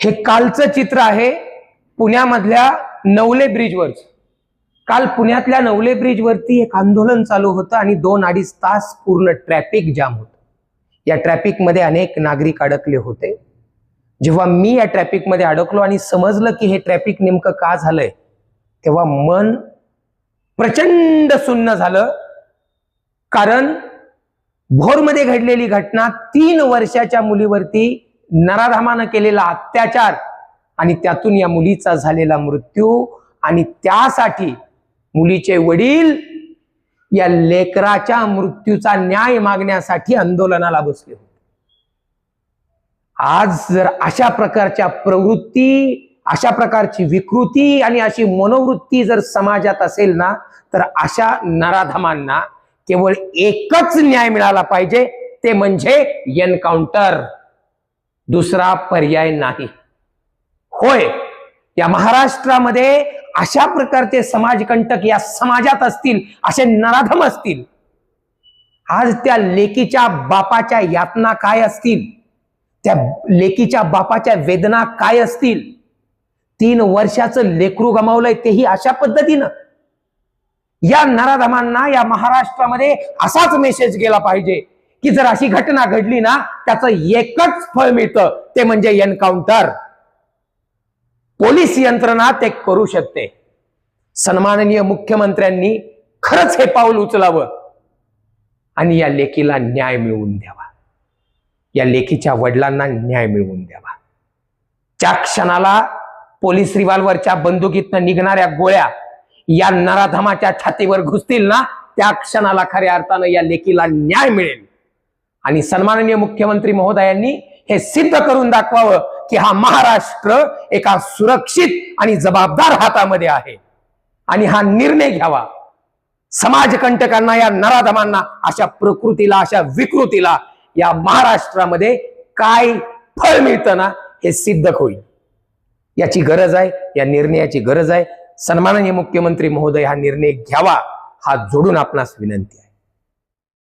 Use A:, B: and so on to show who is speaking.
A: हे कालचं चित्र आहे पुण्यामधल्या नवले ब्रिजवरचं। काल पुण्यातल्या नवले ब्रिजवरती एक आंदोलन चालू होतं आणि 2-2.5 तास पूर्ण ट्रॅफिक जाम होतं। या ट्रॅफिक मध्ये अनेक नागरिक अडकले होते। जेव्हा मी या ट्रॅफिक मध्ये अडकलो आणि समजलं की हे ट्रॅफिक नेमकं का झालंय, तेव्हा मन प्रचंड सुन्न झालं। कारण भोरमध्ये घडलेली घटना, 3 वर्षाच्या मुलीवरती नराधमानं केलेला अत्याचार आणि त्यातून या मुलीचा झालेला मृत्यू, आणि त्यासाठी मुलीचे वडील या लेकराच्या मृत्यूचा न्याय मागण्यासाठी आंदोलनाला बसले होते। आज जर अशा प्रकारच्या प्रवृत्ती, अशा प्रकारची विकृती आणि अशी मनोवृत्ती जर समाजात असेल ना, तर अशा नराधमांना केवळ एकच न्याय मिळाला पाहिजे, ते म्हणजे एन्काउंटर। दुसरा पर्याय नाही। होय, या महाराष्ट्रामध्ये अशा प्रकारचे समाजकंटक या समाजात असतील, असे नराधम असतील। आज त्या लेकीच्या बापाच्या यातना काय असतील, त्या लेकीच्या बापाच्या वेदना काय असतील। 3 वर्षाचं लेकरू गमावलंय, तेही अशा पद्धतीनं। या नराधमांना या महाराष्ट्रामध्ये असाच मेसेज गेला पाहिजे की जर अशी घटना घडली ना, त्याचं एकच फळ मिळतं, ते म्हणजे एन्काउंटर। पोलीस यंत्रणा ते करू शकते। सन्माननीय मुख्यमंत्र्यांनी खरंच हे पाऊल उचलावं आणि या लेकीला न्याय मिळवून द्यावा, या लेकीच्या वडिलांना न्याय मिळवून द्यावा। ज्या क्षणाला पोलीस रिव्हॉल्वरच्या बंदुकीतनं निघणाऱ्या गोळ्या या नराधमाच्या छातीवर घुसतील ना, त्या क्षणाला खऱ्या अर्थानं या लेकीला न्याय मिळेल। आणि सन्माननीय मुख्यमंत्री महोदयांनी हे सिद्ध करून दाखवावं की हा महाराष्ट्र एका सुरक्षित आणि जबाबदार हातामध्ये आहे, आणि हा निर्णय घ्यावा। समाजकंटकांना, या नराधमांना, अशा प्रकृतीला, अशा विकृतीला या महाराष्ट्रामध्ये काय फळ मिळतं ना, हे सिद्ध होईल। याची गरज आहे, या निर्णयाची गरज आहे। सन्माननीय मुख्यमंत्री महोदय हा निर्णय घ्यावा, हात जोडून आपणास विनंती आहे।